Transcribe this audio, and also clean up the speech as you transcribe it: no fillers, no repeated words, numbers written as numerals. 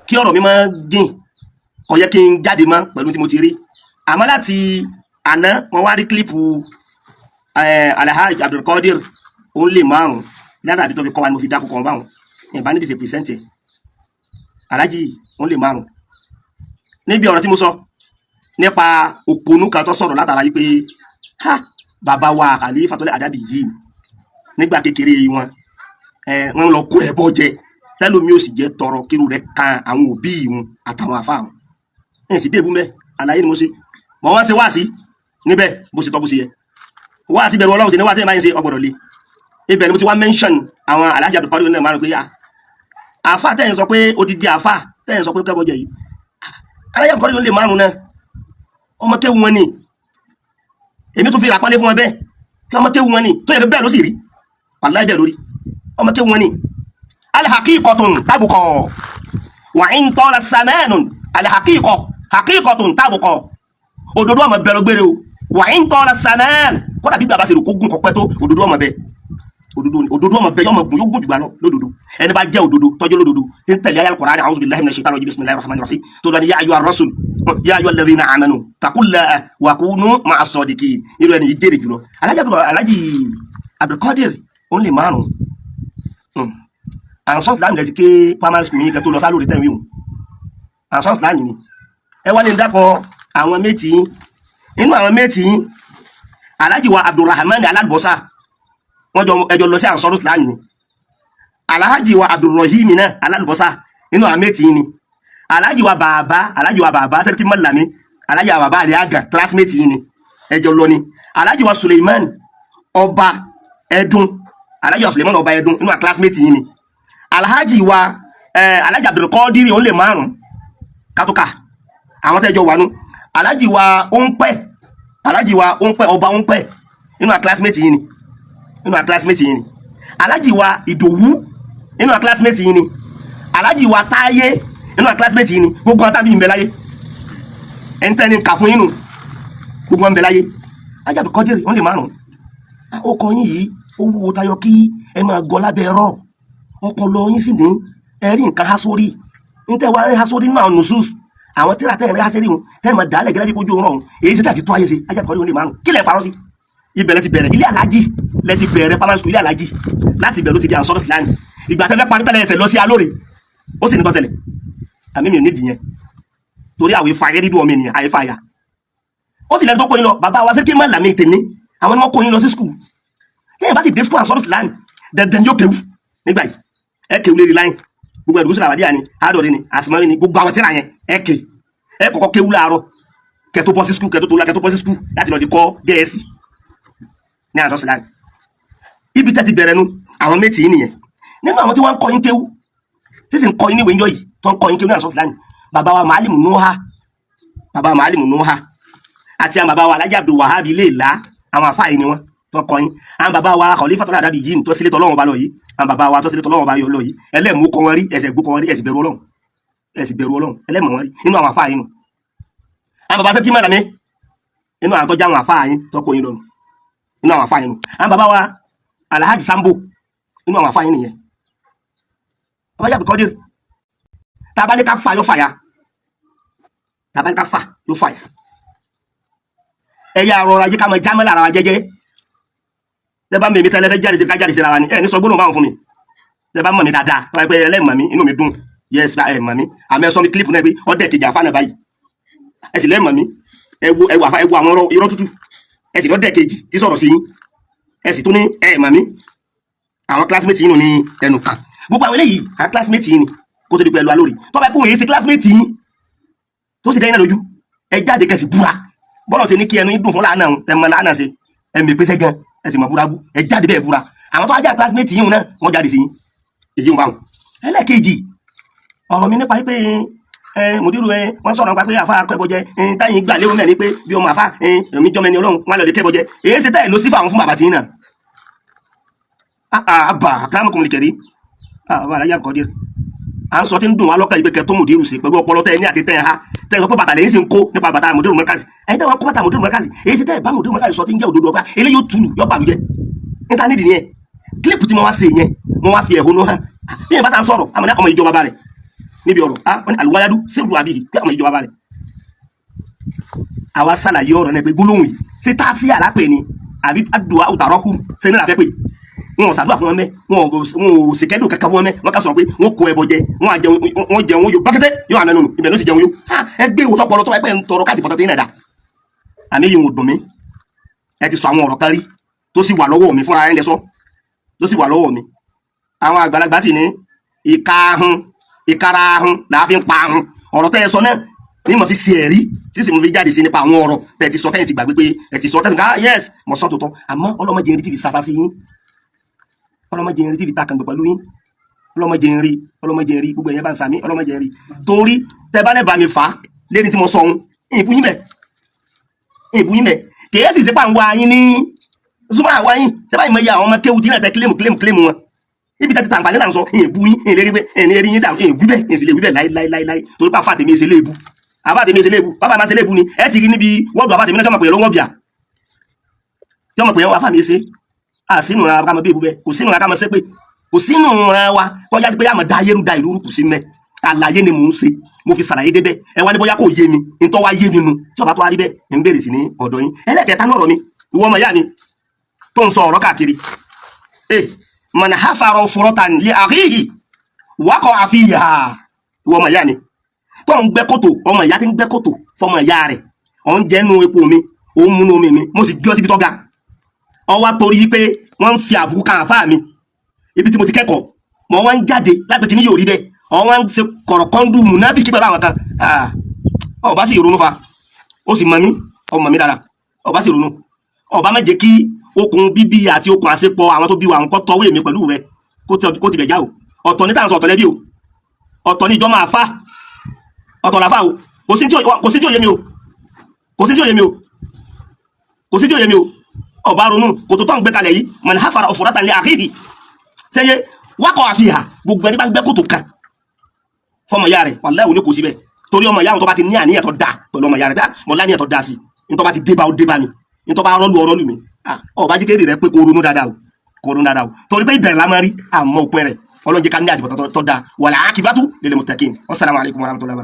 kí ọ̀rọ̀ mi máa dín kò yẹ kí n jáde mọ́ pẹ̀lú tí mo ti rí àmọ́ láti àná wọ́n wá rí kílípù Alhaji Abdulkadir ó lè márùn lára àbí tó fi kọ́ wa ni mo fi dákú kan báwọn ìbá níbi ṣe pìrìsẹ́ǹtì Alhaji ó lè márùn níbi ọ̀rọ̀ tí mo sọ nípa òpònú kan tó sọ̀rọ̀ látara yìí pé bàbá wa Khalifatul Adabiyin nígbà kékeré wọn wọn lọ kó ẹbọ jẹ tẹlómi ò sì jẹ tọrọ kírú rẹ̀ kan àwọn òbí wọn àtàwọn àfa wọn ẹ sì bẹẹbù mẹ àlàyé ni mo ṣe mọ wọn ṣe wá sí níbẹ̀ bó ṣe tọ́ bó ṣe yẹ wá sí bẹ̀rù Ọlọ́run sí ní wá tẹ máa ń ṣe ọgbọdọ lé ibẹ̀ ni mo ti wá mention àwọn Alhaji Abdulkadir náà máa rò pé àfa tẹ̀yìn sọ pé odidi àfa tẹ̀yìn sọ pé kẹbọ jẹ yìí Alhaji Abdulkadir lè márùn náà ọmọ kéwu wọn ni èmi tó fi àpọ́nlé fún wọn bẹ́ẹ̀ kí ọmọ kéwu wọn ni tó yẹ kí bẹ́ẹ̀ ló sì rí wàláhì bẹ́ẹ̀ lórí ọmọ kéwu wọn ni alhaqiqatun tabqa wa in tala samanun haqiqatun tabqa òdodo ọmọ bẹ́ẹ̀ ló gbére o wa in tala saman kódà bí bàbá ṣe rò kó gùn kọ́pẹ́ tó òdodo ọmọ bẹ́ẹ̀ òdodo ọmọ bẹ́ẹ̀ yọmọ gùn yóò gùn jù gbà lọ lódodo ẹni bá jẹ́ òdodo tọ́jú lódodo tí ń tẹ̀lé ayé al-Qur'ani a'udhu billahi minash shaitani rajim bismillahir rahmanir rahim tó lọ ní ya ayyuhar rasul ya ayyuhal ladhina amanu taqullaha wa kunu ma'as sadiqin irú ẹni yìí jẹ́rìí jùlọ Alhaji Abdulkadir ó lè márùn ansọ́ọ̀sì láàmì lẹ́ti ké primary school yìí kẹ́ tó lọ sálórí tẹ́wé o ansọ́ọ̀sì láàmì ni ẹ wá ní dákọ̀ àwọn méjì inú àwọn méjì Alhaji wa Abdulrahman Aladbosa wọ́n jọ ẹjọ́ lọ sí ansọ́ọ̀sì láàmì ni Alhaji wa Abdulrahim náà Aladbosa inú àwọn méjì ni Alhaji wa bàbá sẹ́ríkì mọ́lámi Alhaji wa bàbá àlẹ́ àgà classmate yìí ni ẹjọ́ lọ ni Alhaji wa Suleiman ọba ẹdun Alhaji wa Suleiman ọba ẹdun inú àwọn classmate yìí ni Alhaji wa Alhaji Abdulkadir ó lè márùn kátúkà àwọn tẹ́jọ wà nú Alhaji wa Ońpẹ́ ọba Ońpẹ́ inú àwọn classmate yìí ni Alhaji wa Ìdòwú inú àwọn classmate yìí ni Alhaji wa Táyé inú àwọn classmate yìí ni gbogbo àwọn tábí ń bẹ láyé ẹ̀ńtẹ́ni kà fún inú gbogbo ń bẹ láyé Alhaji Abdulkadir ó lè márùn ó kọ yín yìí ó wúwo tayọ kí ẹ máa gọ lábẹ́ ẹ̀rọ ọpọlọ yín sì ní ẹrí nǹkan há sórí níta wá rí há sórí nínú àwọn nusus àwọn tíra tẹ́ ẹ̀ rí há sẹ́rí wọn tẹ́ ẹ̀ máa dálẹ̀ gẹ́gẹ́ bí kojú ọ̀rọ̀ èyí sì tẹ́ fi tó ayé ṣe Alhaji Abdulkadir ó lè márùn kí lẹ̀ parọ́ sí ibẹ̀ lẹ ti bẹ̀rẹ̀ ilé Alhaji lẹ ti bẹ̀rẹ̀ primary school ilé Alhaji láti ibẹ̀ ló ti di ansọ́rọ̀ síláàni ìgbà tẹ́lẹ̀ parí tẹ́lẹ̀ ẹsẹ̀ lọ sí Alóore ó sì ní tọ́sẹ̀lẹ̀ àmì mi ò nídìí yẹn torí àwọn ìfàyẹ́ dídùn ọmọ ènìyàn àyèfàyà ó sì lẹ́nu tó kó yín lọ bàbá wa sẹ́kí mọ́ làmì tèmi àwọn ni wọ́n kó yín lọ sí school kéèyàn bá ti dé school ansọ́rọ̀ síláàni dandan yóò kéwù nígbà yìí ẹ kéwù lérí láyìn gbogbo ẹ̀dùn sọ̀rọ̀ àwàdíyà ni àádọ́rin ni àsìmọ́rin ni gbogbo àwọn tíra yẹn ẹ kọ́kọ́ kéwù láàárọ̀ kẹtó bọ́ sí skul kẹtó bọ́ sí skul láti lọ di kọ́ gẹ̀ẹ́sì ní àtọ́sí láàrin ibi tẹ́ ti bẹ̀rẹ̀ nu àwọn méjì yìí nìyẹn nínú àwọn tí wọ́n ń kọ́ yín kéwù tí sì ń kọ́ yín níwèé ńjọ́ yìí tó ń kọ́ yín kéwù ní àtọ́sí láàrin bàbá wa Màálìmù Nuha àti àwọn bàbá wa Alhaji Abdul Wahab Iléèlá àwọn àfáà yìí ni wọ́n tó ń kọ́ yín àwọn bàbá wa Khalifatul Adabiyin tó sílé tọ́lọ́wọ́n ba lọ yìí àwọn bàbá wa tó sílé tọ́lọ́wọ́n ba lọ yìí ẹlẹ́mú kọ́ wọn rí ẹsẹ̀ gbó kọ́ wọn rí ẹsẹ̀ bẹ̀rù Ọlọ́run ẹlẹ́mú wọn rí nínú àwọn àfáà yìí nù àwọn bàbá sẹ́kí mọ́lá mi inú àwọn tó já àwọn àfáà yín tó kó yín lọ́nu inú àwọn àfáà yín nù àwọn bàbá wa Alhaji Sambo inú àwọn àfáà yín nìyẹn Alhaji Abdulkadir tàbá ní ká fà yóò fàyà ẹ̀yà rọra jẹ́ ká mọ jámẹ́ lára wa jẹ́jẹ́ lẹ́bàá mèmí tẹ́lẹ̀ fẹ́ jáde sí ká jáde sí ara wa ni ẹ̀ ní sọ gbóná báwọn fún mi lẹ́bàá mọ̀ mi dáadáa tó wáyé pé ẹlẹ́mọ̀ mi inú mi dùn yes ẹ̀ mọ̀ mi àmọ́ ẹ sọ mi kílípù náà pé ọdẹ kejì àfáànà báyìí ẹ sì lẹ́mọ̀ mi ẹ wo àwọn irọ́ tútù ẹ sì lọ́dẹ kejì tí sọ̀rọ̀ sí yín ẹ sì tún ní ẹ mọ̀ mi àwọn classmate yín nù ní ẹnu kan gbogbo àwọn eléyìí àwọn classmate yín ni kó tó di pẹ̀lú Alóore tó bá kóhùn èyí sí classmate yín tó sì dẹ́yìn náà lójú ẹ jáde kẹsì búra bọ́lọ̀ sí ní kí ẹnu yín dùn fún láàánà tẹmọ láàánà sí ẹmẹ pèsè gan ẹ sì mọ búra bú ẹ jáde bẹ́ẹ̀ búra àwọn tó ajá classmate yín náà wọ́n jáde sí yín èyí ń bá wọn. ẹlẹ́ẹ̀kejì ọ̀rọ̀ mi nípa pé mùdírù wọ́n sọ̀rọ̀ nípa pé àfa akẹ́bọ̀jẹ táyìn gbà léwu náà ni pé bí ọmọ àfa èmi jọmọ ẹni Ọlọ́run wọn lọ lè kẹ́bọ̀jẹ èyí ṣe táyì ló sí fáwọn fún bàbá tí yín náà. àbà àkàràmọ̀kùn lè kẹ̀rí àbá Alhaji Abdulkadir à ń sọ tí ń dùn wá lọ́kàn yìí pé kẹ́ tó mùdírù sí pẹ̀lú ọpọlọ tẹ́ ẹ ní àti tẹ́ ẹ ha tẹ́ ẹ sọ pé bàtà lẹ́yìn sì ń kó nípa bàtà mùdírù mọ́kàsì ẹ̀yin tẹ́ wọ́n kó bàtà mùdírù mọ́kàsì èyí ti tẹ́ ẹ bá mùdírù mọ́kàsì sọ tí ń jẹ́ òdodo ọgbà eléyìí ó túlù yọ bàlújẹ́ níta nídìí nìyẹn kílípù tí mo wá ṣe yẹn mo wá fi ẹ̀hónú hàn bí yẹn bá sá ń sọ̀rọ̀ àmọ́ ọmọ ìjọba bá rẹ̀ níbi ọ̀rọ̀ àlùwáyádú sẹ́rù àbí pé àwọn ìjọba balẹ̀ àwa ṣàlàyé ọ̀rọ̀ náà pé gbólóhùn yìí ṣé táàsì àlápè ni àbí àdùá òtàrọ́kù sẹ́ni làfẹ́ pé wọn ò ṣàdúrà fún wọn mẹ́ wọn ò ṣèkẹ́dùn kankan fún wọn mẹ́ wọn kà sọ pé wọn kó ẹbọ jẹ wọn jẹun wọn yóò bákẹ́tẹ́ yóò àná nù ibẹ̀ ló ti jẹun yóò ẹgbẹ́ ìwòsàn pọlọ tó wáyé pé ń tọrọ káàtì pọ̀tọ́ tí ń nà dá àmì yìí ò dùn mí ẹ ti sọ àwọn ọ̀rọ̀ kan rí tó sì wà lọ́wọ́ mi fúnra ẹ̀ lẹ́sọ́ tó sì wà lọ́wọ́ mi àwọn àgbàlagbà sì ní ìkara ahun làá fi ń pa ahun ọ̀rọ̀ tẹ́ ẹ sọ náà ní mo fi ṣe ẹ̀rí tí sì mo fi jáde sí nípa àwọn ọ̀rọ̀ tẹ́ ẹ ti sọ tẹ́yìn ti gbàgbé pé ẹ ti sọ tẹ́yìn ká yes mo sọ tòótọ́ àmọ́ ọlọ́mọdé eré tí fi sasa sí yín ọlọ́mọdé eré tí fi ta kàǹgbẹ̀ pẹ̀lú yín ọlọ́mọdé eré gbogbo ẹ̀yẹ bá ń sàmí ọlọ́mọdé eré torí tẹ́ bá lẹ́bàá mi fà á lérí tí mo sọ ohun ìbú yín bẹ̀ kìí sì sípà ń wá yín ní súnmọ́ àwa yín sẹ́bà ìmọ̀ iye àwọn ọmọ kéwu tí náà tẹ kílèmù wọn níbi tẹ́tí tàǹfààní là ń sọ ìbú yín ìlérí pé ẹni yín dà ìbú bẹ́ẹ̀ ìsìlè wí bẹ́ẹ̀ láíláíláí torí pé àfàtèmí èsè léèbù àfàtèmí èsè léèbù bàbá máa ṣe léèbù ni ẹ ti rí níbi wọ́ọ̀dù àfàtèmí náà kí wọ́n pè é lọ́wọ́ bíà tí wọ́n pè é àfàmì èsè àsínú ra ká mọ bí èbú bẹ́ẹ̀ kò sínú ra ká mọ sẹ́pẹ́ kò sínú ra wa kọjá sí pé àmọ̀ dá ayélu da ìlú kù sí mẹ́ àlàyé ni mò ń ṣe mo fi ṣàlàyé débẹ̀ ẹ wá ní bóyá kò yé mi ntọ́ wá yé mi nu tí ọba tó wá rí bẹ́ẹ̀ ń bèrè sí ní ọ̀dọ̀ yín ẹlẹ́kẹ̀ẹ́ta náà rọ̀ mi ìwọ ọmọ ìyá mi tó ń sọ ọ̀rọ̀ káàkiri man hafara furatan li akhihi waqa'a fiha ìwọ ọmọ ìyá mi tó ń gbẹ́ kòtò ọmọ ìyá tí ń gbẹ́ kòtò fọmọ ìyá rẹ̀ ọ̀n jẹ́ nu epo mi òun múnú omi mi mo sì gbé ọ síbi tó ga ọ wá torí pé wọ́n ń fi àbùkù kan àfáà mi ibi tí mo ti kẹ́kọ̀ọ́ mọ̀ wọ́n ń jáde láti kí ní yóò rí bẹ́ẹ̀ ọ̀n ń ṣe kọ̀rọ̀kọ́ndù mùnáfíkì pẹ̀lú àwọn kan ọba sì ronú fa ó sì mọ̀ mí ọmọ mi dára ọba sì ronú ọba má jẹ́ kí okùn bíbí àti okùn àṣepọ̀ àwọn tó bí wa nǹkan tọwé mi pẹ̀lú rẹ kó ti bẹ̀ já o ọ̀tọ̀ ní tàǹsọ̀ ọ̀tọ̀ lẹ́bí o ọ̀tọ̀ ní ìjọ máa fà ọ̀tọ̀ làfà o kò sí tí ò yé mi o kò sí tí ò yé mi o kò sí tí ò yé mi o ọba ronú kò tó tọ́ ń gbé kalẹ̀ yìí man hafara furatan li akhihi sẹ́yẹ waqa'a fiha gbogbo ẹni bá ń gbẹ́ kòtò kan fọmọ ìyá rẹ̀ wallahi òní kò síbẹ̀ torí ọmọ ìyá wọn tó bá ti ní àníyàn tó dáa pẹ̀lú ọmọ ìyá rẹ̀ mọ̀ láníyàn tó dáa sí ní tó bá ti débá ó débá mi ní tó bá rọ́lù mi ọba jíkèrè rẹ pé kó ronú dáadáa o torí pé ìbẹ̀rẹ̀ la máa rí àmọ́ òpin rẹ̀ ọlọ́jẹ́ ká ní àjùbọ̀ tó dáa wal aqibatu lil muttaqin wassalamu alaikum warahmatullahi wabarakatuh.